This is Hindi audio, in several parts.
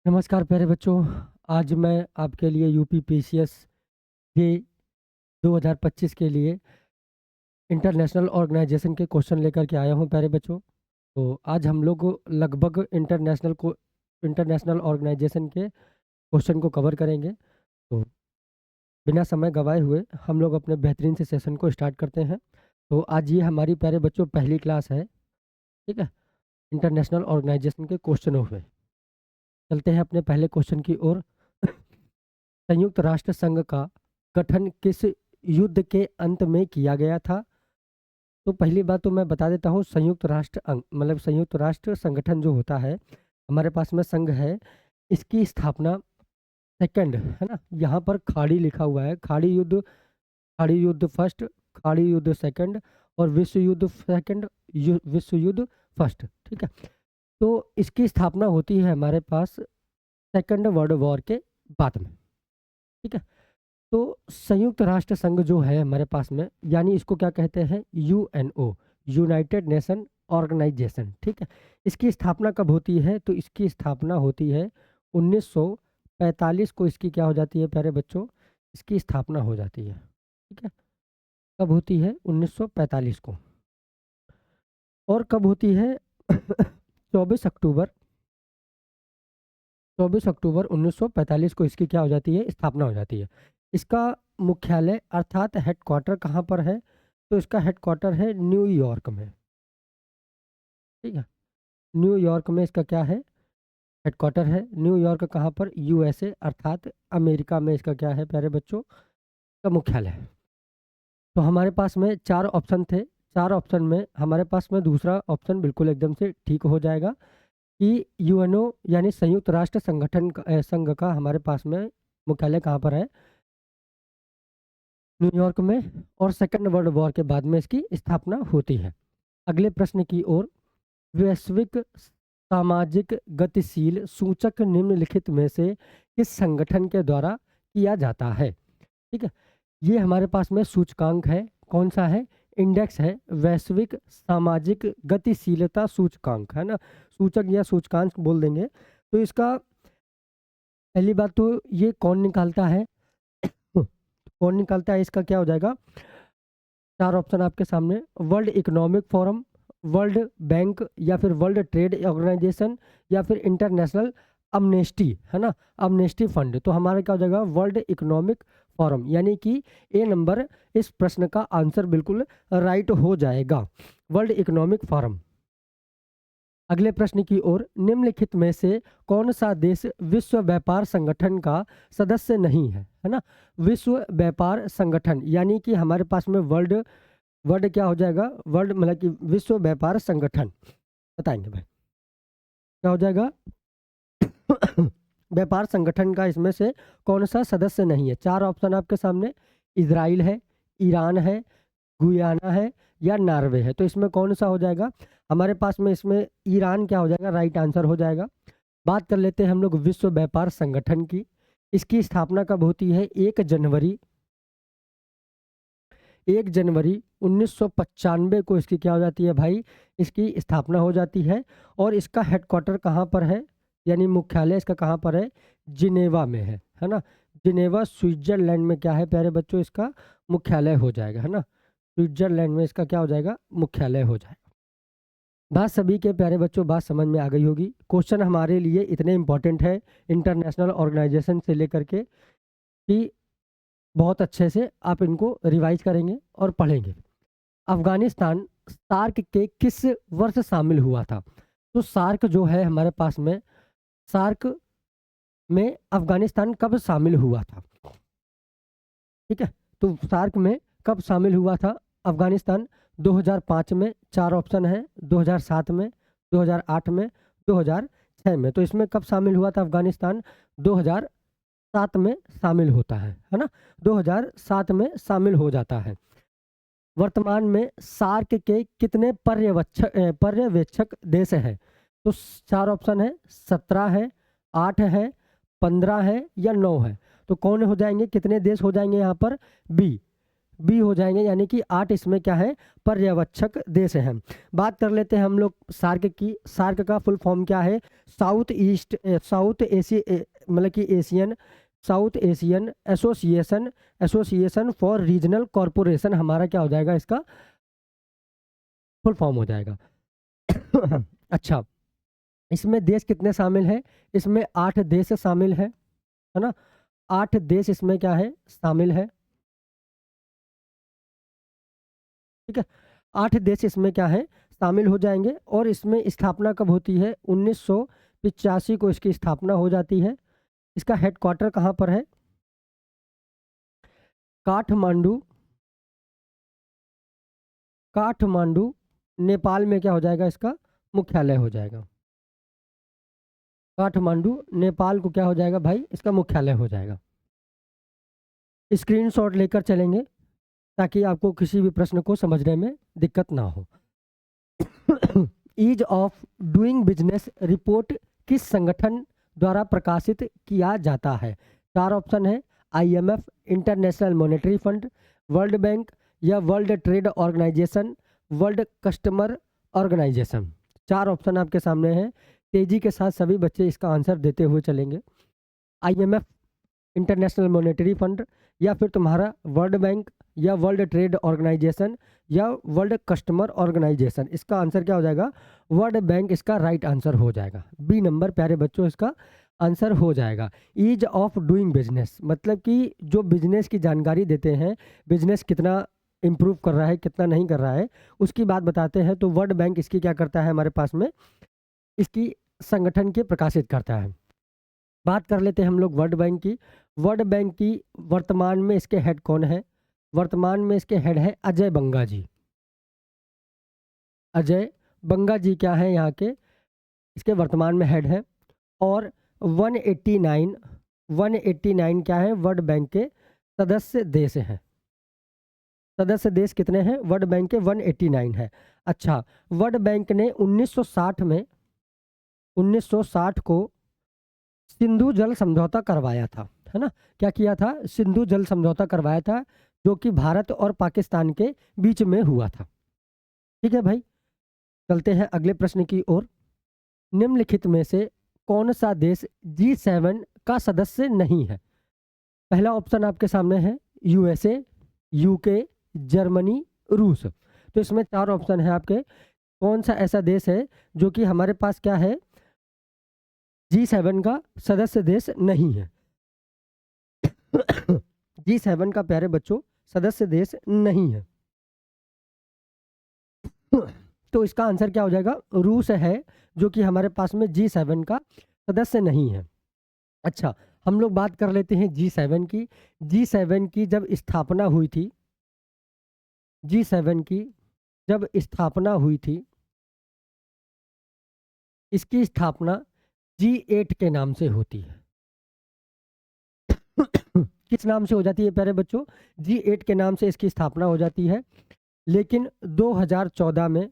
नमस्कार प्यारे बच्चों। आज मैं आपके लिए यूपी पीसीएस के 2025 के लिए इंटरनेशनल ऑर्गेनाइजेशन के क्वेश्चन लेकर के आया हूं प्यारे बच्चों। तो आज हम लोग लगभग इंटरनेशनल ऑर्गेनाइजेशन के क्वेश्चन को कवर करेंगे। तो बिना समय गवाए हुए हम लोग अपने बेहतरीन से सेशन को स्टार्ट करते हैं। तो आज ये हमारी प्यारे बच्चों पहली क्लास है, ठीक है, इंटरनेशनल ऑर्गेनाइजेशन के क्वेश्चनों में। चलते हैं अपने पहले क्वेश्चन की ओर। संयुक्त राष्ट्र संघ का गठन किस युद्ध के अंत में किया गया था? तो पहली बात तो मैं बता देता हूँ, संयुक्त राष्ट्र अंग मतलब संयुक्त राष्ट्र संगठन जो होता है, हमारे पास में संघ है, इसकी स्थापना सेकंड है ना, यहाँ पर खाड़ी लिखा हुआ है, खाड़ी युद्ध फर्स्ट, खाड़ी युद्ध सेकंड और विश्व युद्ध सेकंड, विश्व युद्ध फर्स्ट, ठीक है। तो इसकी स्थापना होती है हमारे पास सेकंड वर्ल्ड वॉर के बाद में, ठीक है। तो संयुक्त राष्ट्र संघ जो है हमारे पास में, यानी इसको क्या कहते हैं, यूएनओ, यूनाइटेड नेशन ऑर्गेनाइजेशन, ठीक है। इसकी स्थापना कब होती है? तो इसकी स्थापना होती है 1945 को। इसकी क्या हो जाती है प्यारे बच्चों, इसकी स्थापना हो जाती है, ठीक है। कब होती है? 1945 को। और कब होती है? 24 अक्टूबर 24 अक्टूबर 1945 को इसकी क्या हो जाती है, स्थापना हो जाती है। इसका मुख्यालय अर्थात हेडक्वार्टर कहाँ पर है? तो इसका हेडक्वार्टर है न्यूयॉर्क में, ठीक है। न्यूयॉर्क में इसका क्या है, हेडक्वार्टर है। न्यूयॉर्क कहाँ पर? यूएसए अर्थात अमेरिका में इसका क्या है प्यारे बच्चों, का मुख्यालय है। तो हमारे पास में चार ऑप्शन थे, चार ऑप्शन में हमारे पास में दूसरा ऑप्शन बिल्कुल एकदम से ठीक हो जाएगा कि यूएनओ यानी संयुक्त राष्ट्र संघ का हमारे पास में मुख्यालय कहाँ पर है, न्यूयॉर्क में, और सेकेंड वर्ल्ड वॉर के बाद में इसकी स्थापना होती है। अगले प्रश्न की ओर। वैश्विक सामाजिक गतिशील सूचक निम्नलिखित में से किस संगठन के द्वारा किया जाता है? ठीक है, ये हमारे पास में सूचकांक है, कौन सा है, इंडेक्स है, वैश्विक सामाजिक गतिशीलता सूचकांक है ना, सूचक या सूचकांक बोल देंगे। तो इसका पहली बात तो ये कौन निकालता है, कौन निकालता है, इसका क्या हो जाएगा, चार ऑप्शन आपके सामने, world economic forum, world bank, या फिर वर्ल्ड ट्रेड ऑर्गेनाइजेशन, या फिर इंटरनेशनल अमनेस्टी, है ना, अमनेस्टी फंड। तो हमारा क्या हो जाएगा, वर्ल्ड इकोनॉमिक फोरम, यानी कि ए नंबर इस प्रश्न का आंसर बिल्कुल राइट हो जाएगा, वर्ल्ड इकोनॉमिक फोरम। अगले प्रश्न की ओर। निम्नलिखित में से कौन सा देश विश्व व्यापार संगठन का सदस्य नहीं है ना, विश्व व्यापार संगठन यानी कि हमारे पास में वर्ल्ड, वर्ल्ड क्या हो जाएगा, वर्ल्ड मतलब कि विश्व व्यापार संगठन, बताएंगे भाई क्या हो जाएगा। व्यापार संगठन का इसमें से कौन सा सदस्य नहीं है? चार ऑप्शन आपके सामने, इजराइल है, ईरान है, गुयाना है, या नॉर्वे है। तो इसमें कौन सा हो जाएगा हमारे पास में, इसमें ईरान क्या हो जाएगा, राइट आंसर हो जाएगा। बात कर लेते हैं हम लोग विश्व व्यापार संगठन की। इसकी स्थापना कब होती है? 1 जनवरी 1995 को इसकी क्या हो जाती है भाई, इसकी स्थापना हो जाती है। और इसका हेडक्वार्टर कहाँ पर है, यानी मुख्यालय इसका कहाँ पर है, जिनेवा में है ना। जिनेवा स्विट्जरलैंड में क्या है प्यारे बच्चों, इसका मुख्यालय हो जाएगा, है ना। स्विट्जरलैंड में इसका क्या हो जाएगा, मुख्यालय हो जाएगा। बात सभी के प्यारे बच्चों, बात समझ में आ गई होगी। क्वेश्चन हमारे लिए इतने इंपॉर्टेंट है इंटरनेशनल ऑर्गेनाइजेशन से लेकर के कि बहुत अच्छे से आप इनको रिवाइज करेंगे और पढ़ेंगे। अफगानिस्तान सार्क के किस वर्ष शामिल हुआ था? तो सार्क जो है हमारे पास में, सार्क में अफगानिस्तान कब शामिल हुआ था, ठीक है। तो सार्क में कब शामिल हुआ था अफगानिस्तान? 2005 में, चार ऑप्शन है, 2007 में, 2008 में, 2006 में। तो इसमें कब शामिल हुआ था अफगानिस्तान? 2007 में शामिल होता है ना, 2007 में शामिल हो जाता है। वर्तमान में सार्क के कितने पर्यवेक्षक देश हैं? तो चार ऑप्शन है, 17 है, 8 है, 15 है, या 9 है। तो कौन हो जाएंगे, कितने देश हो जाएंगे यहाँ पर? बी, बी हो जाएंगे, यानी कि 8 इसमें क्या है, पर्यवेक्षक देश हैं। बात कर लेते हैं हम लोग सार्क की। सार्क का फुल फॉर्म क्या है? साउथ एशिया, मतलब कि Asian, south Asian association, association for regional corporation, हमारा क्या हो जाएगा, इसका फुल फॉर्म हो जाएगा। अच्छा, इसमें देश कितने शामिल हैं? इसमें 8 देश शामिल है ना। 8 देश इसमें क्या है, शामिल है। ठीक है, 8 देश इसमें क्या है, शामिल हो जाएंगे। और इसमें स्थापना कब होती है? 1985 को इसकी स्थापना हो जाती है। इसका हेडक्वार्टर कहाँ पर है? काठमांडू। काठमांडू नेपाल में क्या हो जाएगा, इसका मुख्यालय हो जाएगा। काठमांडू नेपाल को क्या हो जाएगा भाई, इसका मुख्यालय हो जाएगा। स्क्रीनशॉट लेकर चलेंगे ताकि आपको किसी भी प्रश्न को समझने में दिक्कत ना हो। Ease of doing business report किस संगठन द्वारा प्रकाशित किया जाता है? 4 ऑप्शन है, IMF, international monetary fund, world bank या world trade organization, world customer organization. 4 option आपके सामने हैं, तेजी के साथ सभी बच्चे इसका आंसर देते हुए चलेंगे। आईएमएफ, इंटरनेशनल मॉनेटरी फंड, या फिर तुम्हारा वर्ल्ड बैंक, या वर्ल्ड ट्रेड ऑर्गेनाइजेशन, या वर्ल्ड कस्टमर ऑर्गेनाइजेशन। इसका आंसर क्या हो जाएगा? वर्ल्ड बैंक इसका राइट आंसर हो जाएगा। बी नंबर प्यारे बच्चों इसका आंसर हो जाएगा। ईज ऑफ डूइंग बिजनेस मतलब कि जो बिजनेस की जानकारी देते हैं, बिजनेस कितना इम्प्रूव कर रहा है, कितना नहीं कर रहा है, उसकी बात बताते हैं। तो वर्ल्ड बैंक इसकी क्या करता है, हमारे पास में इसकी संगठन के प्रकाशित करता है। बात कर लेते हैं हम लोग वर्ल्ड बैंक की। वर्ल्ड बैंक की वर्तमान में इसके हेड कौन है? वर्तमान में इसके हेड है अजय बंगा जी। अजय बंगा जी क्या है यहाँ के, इसके वर्तमान में हेड है। और 189 क्या है, वर्ल्ड बैंक के सदस्य देश हैं। सदस्य देश कितने हैं वर्ल्ड बैंक के? 189 है। अच्छा, वर्ल्ड बैंक ने 1960 को सिंधु जल समझौता करवाया था, है ना। क्या किया था? सिंधु जल समझौता करवाया था, जो कि भारत और पाकिस्तान के बीच में हुआ था। ठीक है भाई, चलते हैं अगले प्रश्न की ओर। निम्नलिखित में से कौन सा देश G7 का सदस्य नहीं है? पहला ऑप्शन आपके सामने है यूएसए, यूके, जर्मनी, रूस। तो इसमें 4 ऑप्शन है आपके। कौन सा ऐसा देश है जो कि हमारे पास क्या है, G7 का सदस्य देश नहीं है? G7 का प्यारे बच्चों सदस्य देश नहीं है। तो इसका आंसर क्या हो जाएगा? रूस है, जो कि हमारे पास में G7 का सदस्य नहीं है। अच्छा, हम लोग बात कर लेते हैं G7 की। G7 की जब स्थापना हुई थी, G7 की जब स्थापना हुई थी, इसकी स्थापना G8 के नाम से होती है। किस नाम से हो जाती है प्यारे बच्चों? G8 के नाम से इसकी स्थापना हो जाती है। लेकिन 2014 में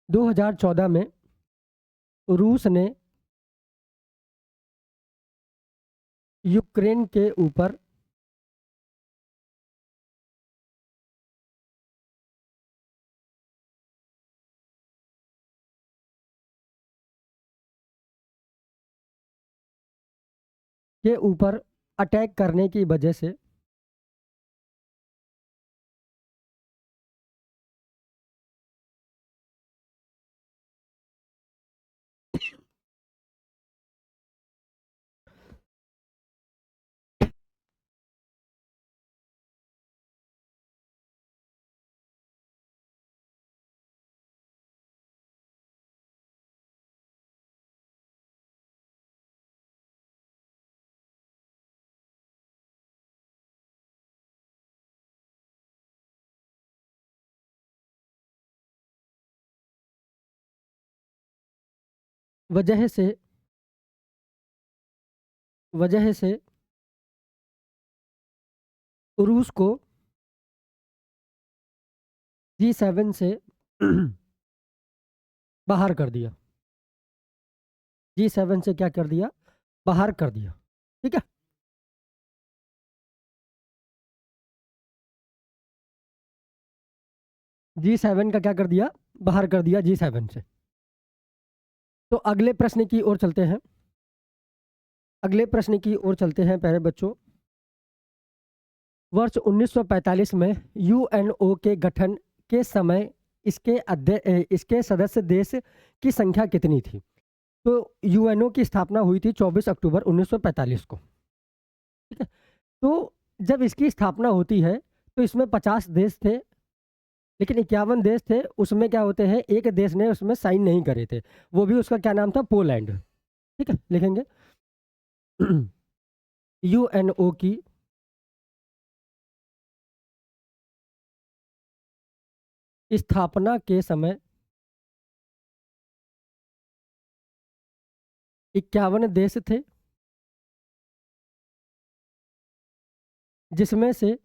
2014 में रूस ने यूक्रेन के ऊपर अटैक करने की वजह से वजह से वजह से रूस को G7 से बाहर कर दिया। G7 से क्या कर दिया? बाहर कर दिया। ठीक है। G7 का क्या कर दिया? बाहर कर दिया G7 से। तो अगले प्रश्न की ओर चलते हैं। अगले प्रश्न की ओर चलते हैं प्यारे बच्चों। वर्ष 1945 में यूएनओ के गठन के समय इसके सदस्य देश की संख्या कितनी थी? तो यूएनओ की स्थापना हुई थी 24 अक्टूबर 1945 को। ठीक है। तो जब इसकी स्थापना होती है तो इसमें 50 देश थे, लेकिन 51 देश थे। उसमें क्या होते हैं, एक देश ने उसमें साइन नहीं करे थे। वो भी उसका क्या नाम था? पोलैंड। ठीक है, लिखेंगे। यूएनओ की स्थापना के समय 51 देश थे, जिसमें से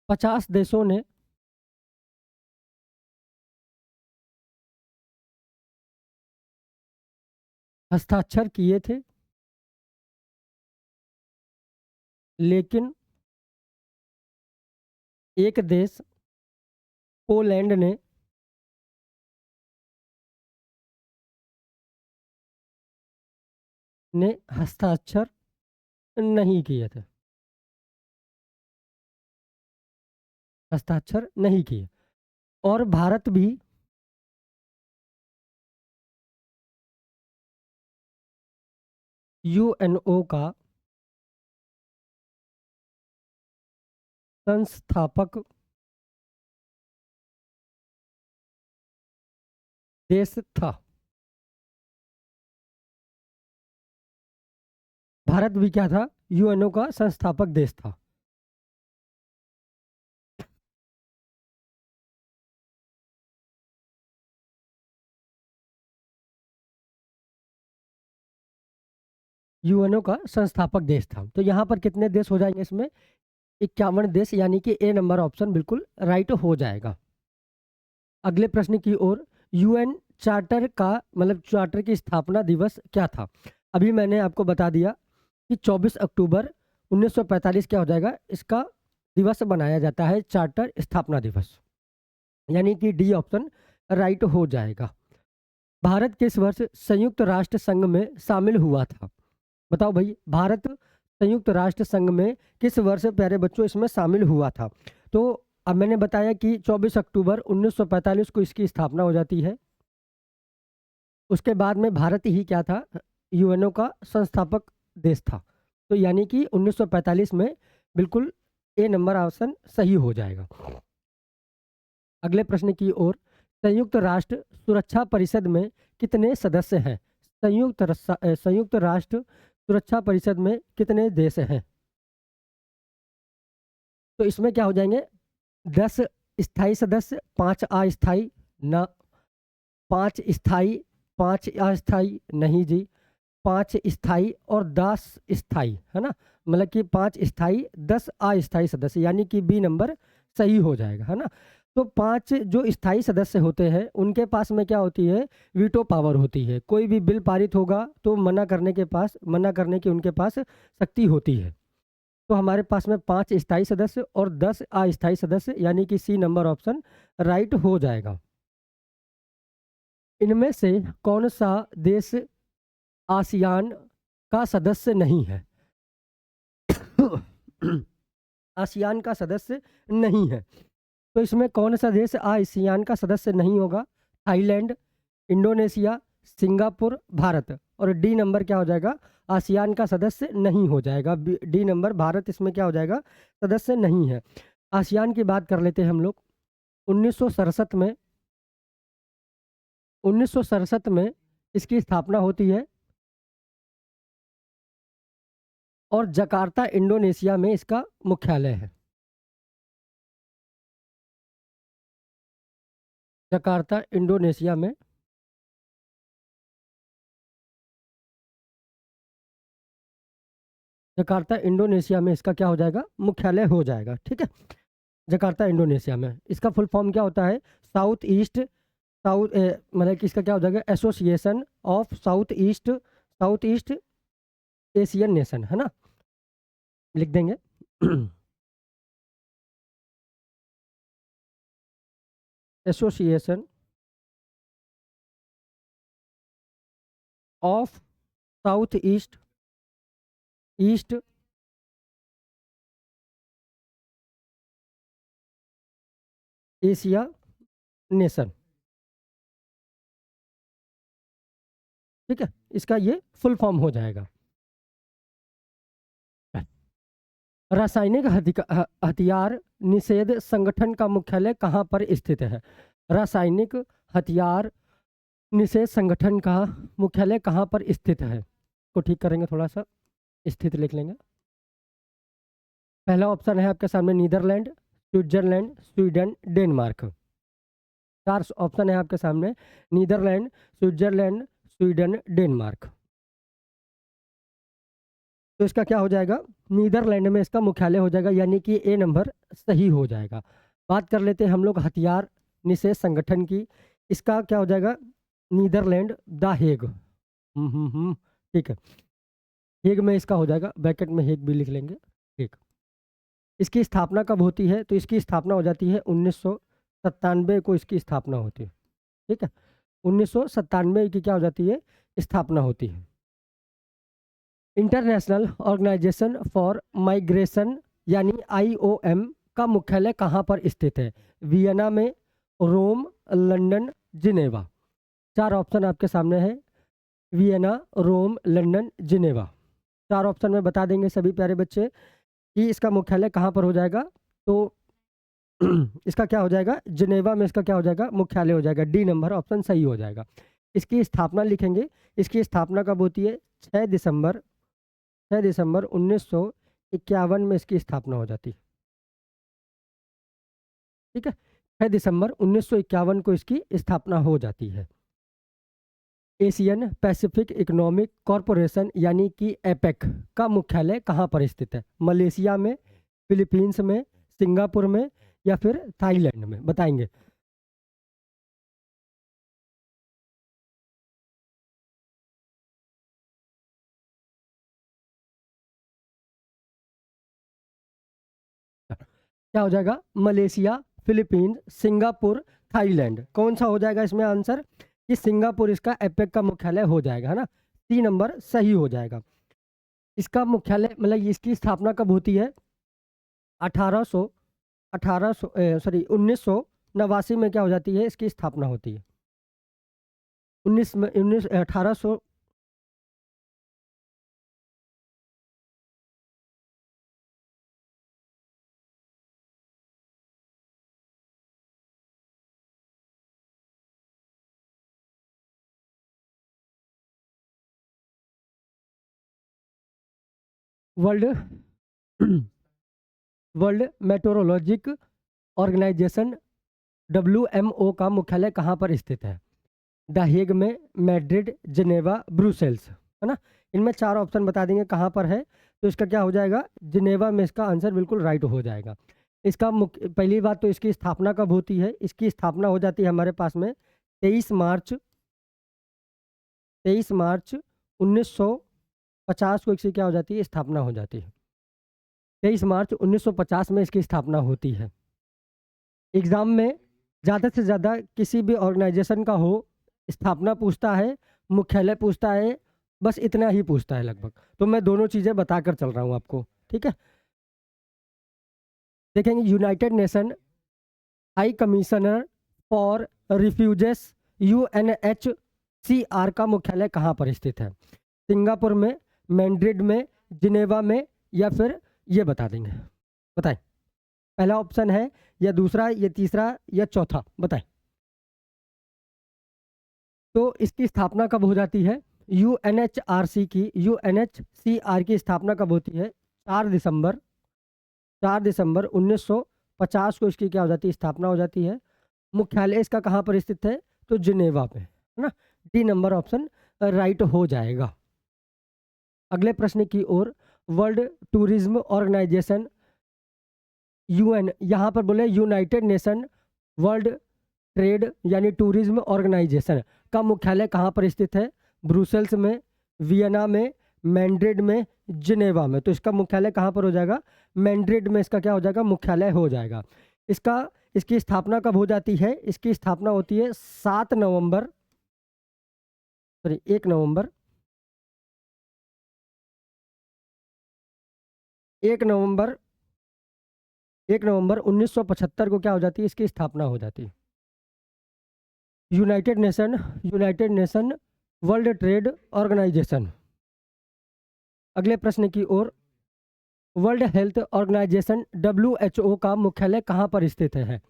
50 देशों ने हस्ताक्षर किए थे, लेकिन एक देश पोलैंड ने हस्ताक्षर नहीं किए थे। हस्ताक्षर नहीं किए। और भारत भी यूएनओ का संस्थापक देश था। भारत भी क्या था? यूएनओ का संस्थापक देश था। यूएनओ का संस्थापक देश था। तो यहाँ पर कितने देश हो जाएंगे इसमें? 51 देश, यानी कि ए नंबर ऑप्शन बिल्कुल राइट हो जाएगा। अगले प्रश्न की ओर। यूएन चार्टर का मतलब चार्टर की स्थापना दिवस क्या था? अभी मैंने आपको बता दिया कि 24 अक्टूबर 1945 क्या हो जाएगा, इसका दिवस बनाया जाता है, चार्टर स्थापना दिवस। यानी कि डी ऑप्शन राइट हो जाएगा। भारत किस वर्ष संयुक्त राष्ट्र संघ में शामिल हुआ था? बताओ भाई, भारत संयुक्त राष्ट्र संघ में किस वर्ष प्यारे बच्चों इसमें शामिल हुआ था? तो अब मैंने बताया कि 24 अक्टूबर 1945 को इसकी स्थापना हो जाती है। उसके बाद में भारत ही क्या था? यूएनओ का संस्थापक देश था। तो यानी कि 1945 में बिल्कुल ए नंबर ऑप्शन सही हो जाएगा। अगले प्रश्न की ओर। संयुक्त राष्ट्र सुरक्षा परिषद में कितने सदस्य हैं? संयुक्त राष्ट्र सुरक्षा परिषद में कितने देश हैं? तो इसमें क्या हो जाएंगे? 10 स्थायी सदस्य, 5 अस्थायी, न 5 स्थायी, 5 अस्थायी, नहीं जी, 5 स्थायी और 10 स्थायी, है ना। मतलब कि 5 स्थायी 10 अस्थायी सदस्य, यानी कि बी नंबर सही हो जाएगा, है ना। तो 5 जो स्थायी सदस्य होते हैं उनके पास में क्या होती है? वीटो पावर होती है। कोई भी बिल पारित होगा तो मना करने की उनके पास शक्ति होती है। तो हमारे पास में 5 स्थायी सदस्य और 10 अस्थायी सदस्य, यानी कि सी नंबर ऑप्शन राइट हो जाएगा। इनमें से कौन सा देश आसियान का सदस्य नहीं है? आसियान का सदस्य नहीं है। तो इसमें कौन सा देश आसियान का सदस्य नहीं होगा? Thailand, Indonesia, Singapore, Bharat. और डी नंबर क्या हो जाएगा? आसियान का सदस्य नहीं हो जाएगा। डी नंबर भारत इसमें क्या हो जाएगा? सदस्य नहीं है। आसियान की बात कर लेते हैं हम लोग। 1967 में 1967 में इसकी स्थापना होती है और जकार्ता इंडोनेशिया में इसका मुख्यालय है। जकार्ता इंडोनेशिया में जकार्ता इंडोनेशिया में इसका क्या हो जाएगा, मुख्यालय हो जाएगा। ठीक है, जकार्ता इंडोनेशिया में। इसका फुल फॉर्म क्या होता है, साउथ ईस्ट मतलब कि इसका क्या हो जाएगा, association of south east asian nation, है ना, लिख देंगे। Association of south east Asia nation. ठीक है, इसका ये फुल फॉर्म हो जाएगा। रासायनिक हथियार निषेध संगठन का मुख्यालय कहाँ पर स्थित है। रासायनिक हथियार निषेध संगठन का मुख्यालय कहाँ पर स्थित है, को ठीक करेंगे, थोड़ा सा स्थित लिख लेंगे। पहला ऑप्शन है आपके सामने Netherlands, Switzerland, Sweden, Denmark. 4 option है आपके सामने, नीदरलैंड, स्विट्जरलैंड, स्वीडन, डेनमार्क। तो इसका क्या हो जाएगा, नीदरलैंड में इसका मुख्यालय हो जाएगा, यानी कि ए नंबर सही हो जाएगा। बात कर लेते हैं हम लोग हथियार निषेध संगठन की। इसका क्या हो जाएगा, नीदरलैंड, द हेग। ठीक है, हेग में इसका हो जाएगा, ब्रैकेट में हेग भी लिख लेंगे। ठीक, इसकी स्थापना कब होती है, तो इसकी स्थापना हो जाती है 1997 को इसकी स्थापना होती है। ठीक है, 1997 की क्या हो जाती है, स्थापना होती है। इंटरनेशनल ऑर्गेनाइजेशन फॉर माइग्रेशन यानी IOM का मुख्यालय कहाँ पर स्थित है, वियना में, रोम, लंदन, जिनेवा। 4 ऑप्शन आपके सामने है, वियना, रोम, लंदन, जिनेवा। 4 ऑप्शन में बता देंगे सभी प्यारे बच्चे कि इसका मुख्यालय कहाँ पर हो जाएगा। तो इसका क्या हो जाएगा, जिनेवा में इसका क्या हो जाएगा, मुख्यालय हो जाएगा। डी नंबर ऑप्शन सही हो जाएगा। इसकी स्थापना लिखेंगे, इसकी स्थापना कब होती है, 6 दिसंबर 1951 में इसकी स्थापना हो जाती है। ठीक है, 6 दिसंबर 1951 को इसकी स्थापना हो जाती है। एशियन पैसिफिक इकोनॉमिक कॉरपोरेशन यानी कि एपेक का मुख्यालय कहाँ पर स्थित है, मलेशिया में, फिलीपींस में, सिंगापुर में, या फिर थाईलैंड में, बताएंगे। क्या हो जाएगा, मलेशिया, फिलीपींस, सिंगापुर, थाईलैंड। कौन सा हो जाएगा इसमें आंसर, कि सिंगापुर इसका एपेक का मुख्यालय हो जाएगा, है ना। 3 नंबर सही हो जाएगा। इसका मुख्यालय मतलब इसकी स्थापना कब होती है, 1989 में क्या हो जाती है, इसकी स्थापना होती है। 19 में 1800 वर्ल्ड वर्ल्ड मेट्रोलॉजिक ऑर्गेनाइजेशन WMO का मुख्यालय कहाँ पर स्थित है, द हेग में, मैड्रिड, जिनेवा, ब्रुसेल्स, है ना। इनमें 4 ऑप्शन बता देंगे कहाँ पर है, तो इसका क्या हो जाएगा, जिनेवा में इसका आंसर बिल्कुल राइट हो जाएगा। इसका पहली बात तो इसकी स्थापना कब होती है, इसकी स्थापना हो जाती है हमारे पास में 23 मार्च 1950 को इसकी क्या हो जाती है, स्थापना हो जाती है। 23 मार्च 1950 में इसकी स्थापना होती है। एग्जाम में ज़्यादा से ज़्यादा किसी भी ऑर्गेनाइजेशन का हो, स्थापना पूछता है, मुख्यालय पूछता है, बस इतना ही पूछता है लगभग। तो मैं दोनों चीज़ें बताकर चल रहा हूँ आपको। ठीक है, देखेंगे United nation high commissioner for refuses UNHCR का मुख्यालय कहाँ पर स्थित है, सिंगापुर में, मैड्रिड में, जिनेवा में, या फिर ये बता देंगे, बताएं। पहला ऑप्शन है, या दूसरा, या तीसरा, या चौथा, बताएं। तो इसकी स्थापना कब हो जाती है, UNHRC की UNHCR की स्थापना कब होती है, 4 दिसंबर 1950 को इसकी क्या हो जाती है, स्थापना हो जाती है। मुख्यालय इसका कहाँ पर स्थित है, तो जिनेवा पे, है ना। डी नंबर ऑप्शन राइट हो जाएगा। अगले प्रश्न की ओर वर्ल्ड टूरिज्म ऑर्गेनाइजेशन, यूएन, यहाँ पर बोले यूनाइटेड नेशन वर्ल्ड ट्रेड यानी टूरिज्म ऑर्गेनाइजेशन का मुख्यालय कहाँ पर स्थित है? ब्रुसेल्स में, वियना में, मैड्रिड में, जिनेवा में। तो इसका मुख्यालय कहाँ पर हो जाएगा? मैड्रिड में इसका क्या हो जाएगा? मुख्यालय हो जाएगा। इसकी स्थापना कब हो जाती है? इसकी स्थापना होती है 7 नवंबर, सॉरी 1 नवंबर 1 नवंबर 1 नवंबर 1975 को क्या हो जाती है? इसकी स्थापना हो जाती है। United Nation World trade Organization. अगले प्रश्न की ओर, वर्ल्ड हेल्थ ऑर्गेनाइजेशन WHO का मुख्यालय कहाँ पर स्थित है?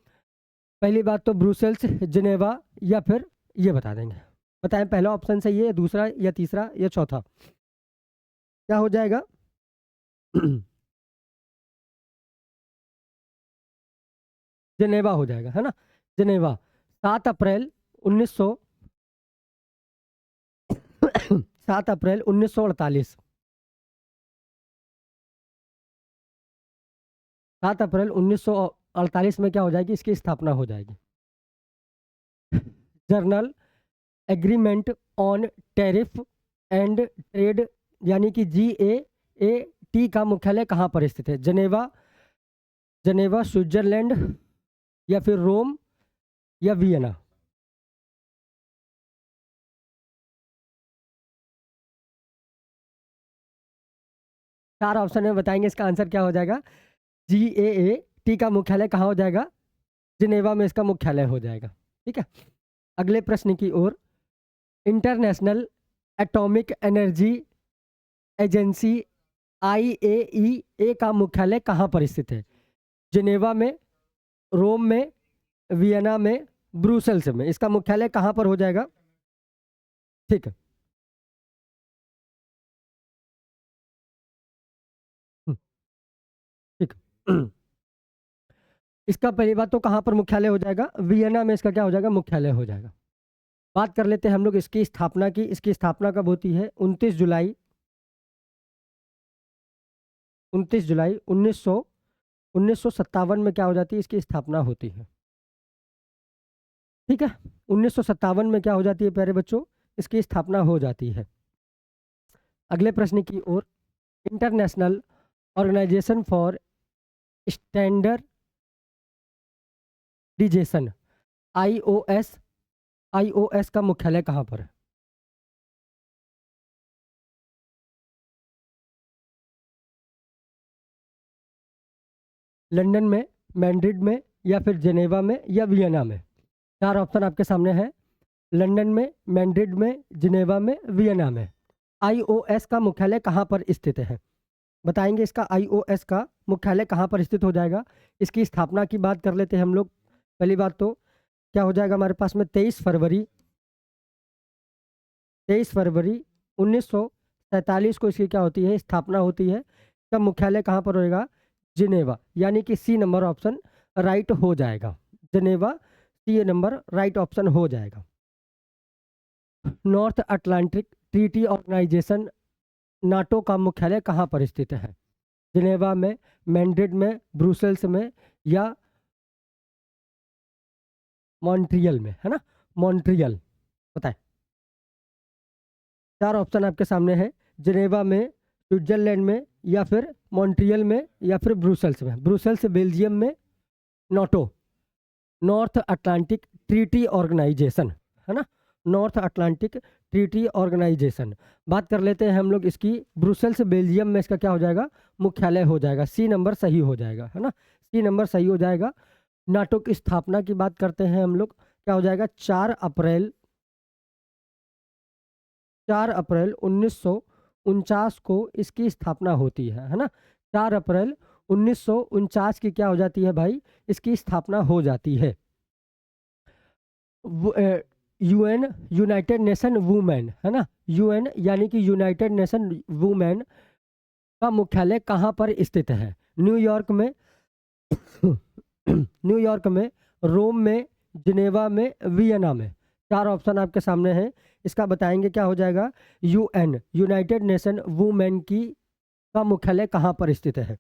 पहली बात तो ब्रुसेल्स, जिनेवा या फिर ये बता देंगे। बताएं पहला ऑप्शन सही है या दूसरा या तीसरा या चौथा? क्या हो जाएगा? जिनेवा हो जाएगा, है ना। जिनेवा 7 अप्रैल 1900 7 अप्रैल 1948 7 अप्रैल 1948 में क्या हो जाएगी? इसकी स्थापना हो जाएगी। Journal agreement on tariff and trade यानी कि GAAT का मुख्यालय कहाँ पर स्थित है? जनेवा, स्विट्जरलैंड या फिर रोम या वियना? चार ऑप्शन में बताएंगे, इसका आंसर क्या हो जाएगा? GAAT का मुख्यालय कहाँ हो जाएगा? जिनेवा में इसका मुख्यालय हो जाएगा। ठीक है, अगले प्रश्न की ओर, international atomic energy agency IAEA का मुख्यालय कहाँ पर स्थित है? जिनेवा में, रोम में, वियना में, ब्रुसेल्स में। इसका मुख्यालय कहाँ पर हो जाएगा? ठीक है, ठीक इसका पहली बात तो कहाँ पर मुख्यालय हो जाएगा? वियना में इसका क्या हो जाएगा? मुख्यालय हो जाएगा। बात कर लेते हैं हम लोग इसकी स्थापना की। इसकी स्थापना कब होती है? 29 जुलाई 1957 में क्या हो जाती है? इसकी स्थापना होती है। ठीक है, 1957 में क्या हो जाती है प्यारे बच्चों? इसकी स्थापना हो जाती है। अगले प्रश्न की ओर, इंटरनेशनल ऑर्गेनाइजेशन फॉर स्टैंडर्डिजेशन IOS का मुख्यालय कहाँ पर है? लंदन में, मैड्रिड में या फिर जेनेवा में या वियना में? चार ऑप्शन आपके सामने हैं। लंदन में, मैड्रिड में, जिनेवा में, वियना में। IOS का मुख्यालय कहाँ पर स्थित है? बताएंगे इसका IOS का मुख्यालय कहाँ पर स्थित हो जाएगा। इसकी स्थापना की बात कर लेते हैं हम लोग। पहली बात तो क्या हो जाएगा हमारे पास में? 23 फरवरी 1947 को इसकी क्या होती है? स्थापना होती है। इसका मुख्यालय कहाँ पर होएगा? जिनेवा, यानी कि C नंबर ऑप्शन राइट हो जाएगा। Geneva, C number right option हो जाएगा। North Atlantic Treaty Organization NATO का मुख्यालय कहाँ पर स्थित है? जिनेवा में, मैड्रिड में, ब्रुसेल्स में या मॉन्ट्रियल में, है ना। मॉन्ट्रियल, बताएं। चार ऑप्शन आपके सामने है। जिनेवा में, स्विट्जरलैंड में या फिर मॉन्ट्रियल में या फिर ब्रुसेल्स में। ब्रुसेल्स बेल्जियम में, NATO North Atlantic Treaty Organization, है ना। North Atlantic Treaty Organization. बात कर लेते हैं हम लोग इसकी। ब्रुसेल्स बेल्जियम में इसका क्या हो जाएगा? मुख्यालय हो जाएगा। C नंबर सही हो जाएगा, है ना। C नंबर सही हो जाएगा। नाटो की स्थापना की बात करते हैं हम लोग, क्या हो जाएगा? 4 अप्रैल 1949 को इसकी स्थापना होती है ना। 4 अप्रैल 1949 की क्या हो जाती है भाई? इसकी स्थापना हो जाती है। UN, यूनाइटेड नेशन वुमेन, है ना। UN यानी कि यूनाइटेड नेशन वुमेन का मुख्यालय कहाँ पर स्थित है? न्यूयॉर्क में न्यूयॉर्क में, रोम में, जिनेवा में, वियना में। चार ऑप्शन आपके सामने हैं। इसका बताएंगे क्या हो जाएगा? UN, यूनाइटेड नेशन वुमेन की का मुख्यालय कहाँ पर स्थित है?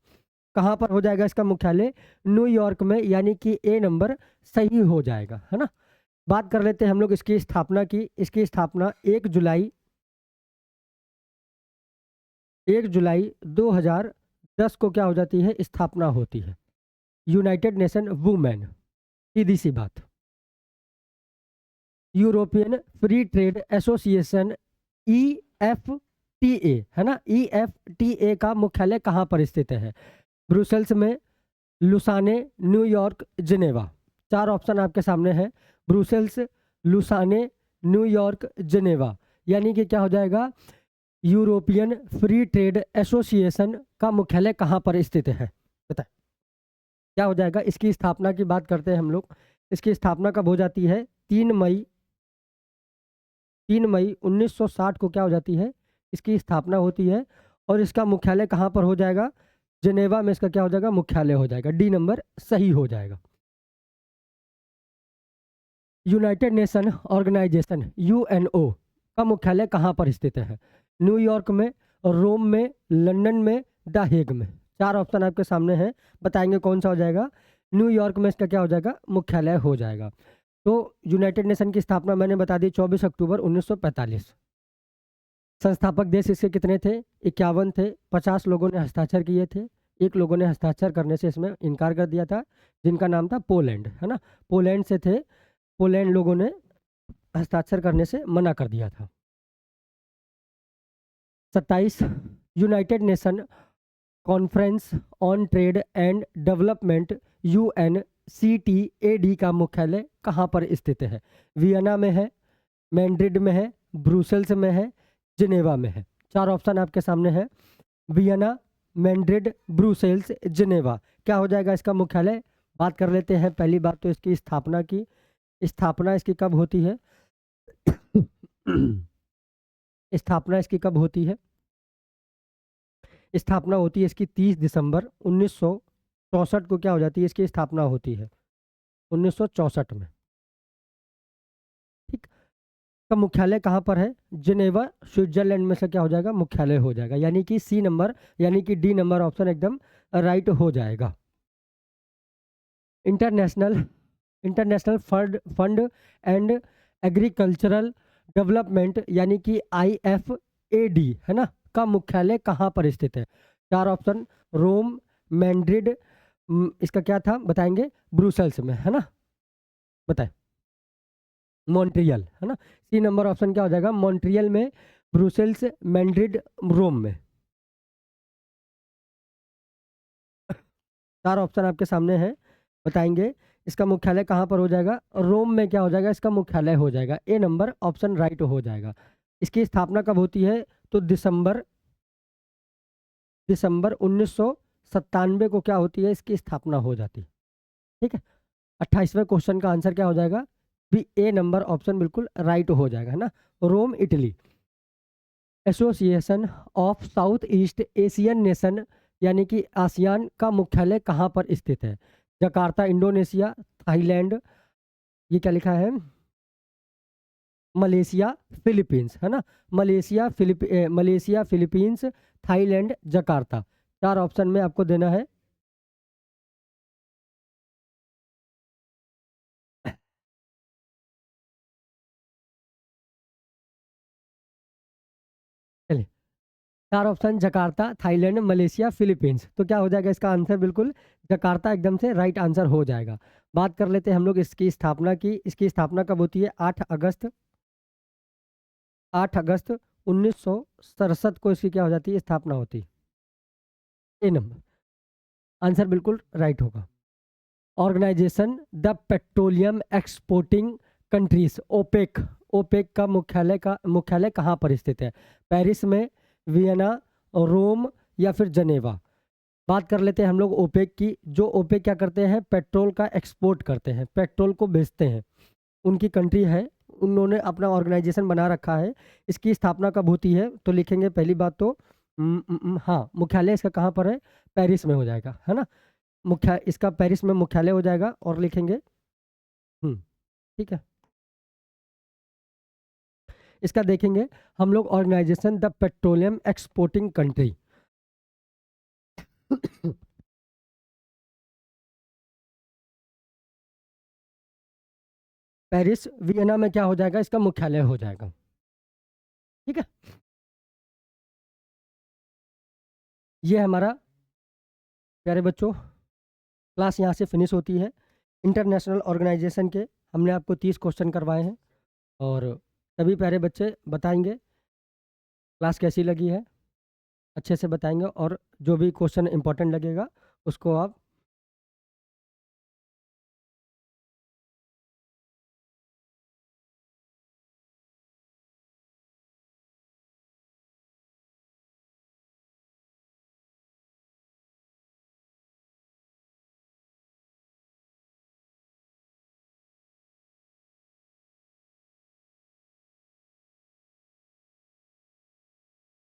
कहाँ पर हो जाएगा इसका मुख्यालय? न्यूयॉर्क में, यानी कि ए नंबर सही हो जाएगा, है ना। बात कर लेते हैं हम लोग इसकी स्थापना की। इसकी स्थापना 1 जुलाई 2010 को क्या हो जाती है? स्थापना होती है। यूनाइटेड नेशन वुमेन, सीधी सी बात। European free trade association EFTA, है ना, EFTA का मुख्यालय कहाँ पर स्थित है? ब्रुसेल्स में, लुसाने, न्यूयॉर्क, जिनेवा। 4 ऑप्शन आपके सामने है। ब्रुसेल्स, लुसाने, न्यूयॉर्क, जिनेवा, यानी कि क्या हो जाएगा? यूरोपियन फ्री ट्रेड एसोसिएशन का मुख्यालय कहाँ पर स्थित है? बताएं क्या हो जाएगा? इसकी स्थापना की बात करते हैं हम लोग। इसकी स्थापना कब हो जाती है? 3 मई 1960 को क्या हो जाती है? इसकी स्थापना होती है। और इसका मुख्यालय कहाँ पर हो जाएगा? जिनेवा में इसका क्या हो जाएगा? मुख्यालय हो जाएगा। डी नंबर सही हो जाएगा। यूनाइटेड नेशन ऑर्गेनाइजेशन UNO का मुख्यालय कहाँ पर स्थित है? न्यूयॉर्क में, रोम में, लंदन में, द हेग में। 4 ऑप्शन आपके सामने हैं, बताएंगे कौन सा हो जाएगा? न्यूयॉर्क में इसका क्या हो जाएगा? मुख्यालय हो जाएगा। तो यूनाइटेड नेशन की स्थापना मैंने बता दी 24 अक्टूबर 1945। संस्थापक देश इसके कितने थे? 51 थे। 50 लोगों ने हस्ताक्षर किए थे। एक लोगों ने हस्ताक्षर करने से इसमें इनकार कर दिया था, जिनका नाम था पोलैंड, है ना। पोलैंड से थे। पोलैंड लोगों ने हस्ताक्षर करने से मना कर दिया था। 27 United nation conference on trade and development UNCTAD का मुख्यालय कहाँ पर स्थित है? वियना में है, मैड्रिड में है, ब्रुसेल्स में है, जिनेवा में है। 4 ऑप्शन आपके सामने है। Vienna, Madrid, Brussels, Geneva. क्या हो जाएगा इसका मुख्यालय? बात कर लेते हैं। पहली बात तो इसकी स्थापना की। स्थापना इसकी कब होती है? स्थापना इसकी कब होती है? स्थापना होती है इसकी 30 दिसंबर 1964 को क्या हो जाती है? इसकी स्थापना होती है 1964 में। ठीक। का मुख्यालय कहाँ पर है? जिनेवा, स्विट्जरलैंड में से क्या हो जाएगा? मुख्यालय हो जाएगा, यानी कि सी नंबर, यानी कि डी नंबर ऑप्शन एकदम राइट हो जाएगा। International international fund and agricultural development, यानी कि IFAD, है ना, का मुख्यालय कहाँ पर स्थित है? 4 ऑप्शन। रोम, मैड्रिड, इसका क्या था बताएंगे? ब्रुसेल्स में, है ना। बताएं। मॉन्ट्रियल, है ना। सी नंबर ऑप्शन क्या हो जाएगा? मॉन्ट्रियल में, ब्रुसेल्स, मैड्रिड, रोम में। 4 ऑप्शन आपके सामने हैं, बताएंगे इसका मुख्यालय कहाँ पर हो जाएगा? रोम में क्या हो जाएगा? इसका मुख्यालय हो जाएगा। ए नंबर ऑप्शन राइट हो जाएगा। इसकी स्थापना कब होती है? तो दिसंबर 1997 को क्या होती है? इसकी स्थापना हो जाती है। ठीक है। 28वें क्वेश्चन का आंसर क्या हो जाएगा? बी, ए नंबर ऑप्शन बिल्कुल राइट हो जाएगा, है ना। Rome, Italy. Association of south east asian nation, यानी कि आसियान का मुख्यालय कहाँ पर स्थित है? जकार्ता, इंडोनेशिया, थाईलैंड, ये क्या लिखा है? मलेशिया, फिलीपींस, है ना। Malaysia, Philippines, Thailand, Jakarta. 4 option में आपको देना है। चलिए, 4 option Jakarta, Thailand, Malaysia, Philippines. तो क्या हो जाएगा इसका आंसर? बिल्कुल जकार्ता एकदम से राइट आंसर हो जाएगा। बात कर लेते हैं हम लोग इसकी स्थापना की। इसकी स्थापना कब होती है? 8 अगस्त 1967 को इसकी क्या हो जाती है? स्थापना होती है। ए नंबर आंसर बिल्कुल राइट होगा। Organization the Petroleum Exporting Countries, OPEC. OPEC का मुख्यालय कहाँ पर स्थित है? पेरिस में, वियना, रोम, या फिर जनेवा। बात कर लेते हैं हम लोग ओपेक की। जो ओपेक क्या करते हैं? पेट्रोल का एक्सपोर्ट करते हैं, पेट्रोल को बेचते हैं। उनकी कंट्री है, उन्होंने अपना ऑर्गेनाइजेशन बना रखा है। इसकी स्थापना कब होती है? तो लिखेंगे पहली बात तो हाँ, मुख्यालय इसका कहाँ पर है? पेरिस में हो जाएगा, है ना। इसका पेरिस में मुख्यालय हो जाएगा, और लिखेंगे ठीक है। इसका देखेंगे हम लोग, Organization the Petroleum Exporting Country. Paris Vienna में क्या हो जाएगा, इसका मुख्यालय हो जाएगा। ठीक है, ये हमारा प्यारे बच्चों क्लास यहाँ से फिनिश होती है। इंटरनेशनल ऑर्गेनाइजेशन के हमने आपको 30 क्वेश्चन करवाए हैं और सभी प्यारे बच्चे बताएंगे क्लास कैसी लगी है, अच्छे से बताएंगे और जो भी क्वेश्चन इंपॉर्टेंट लगेगा उसको आप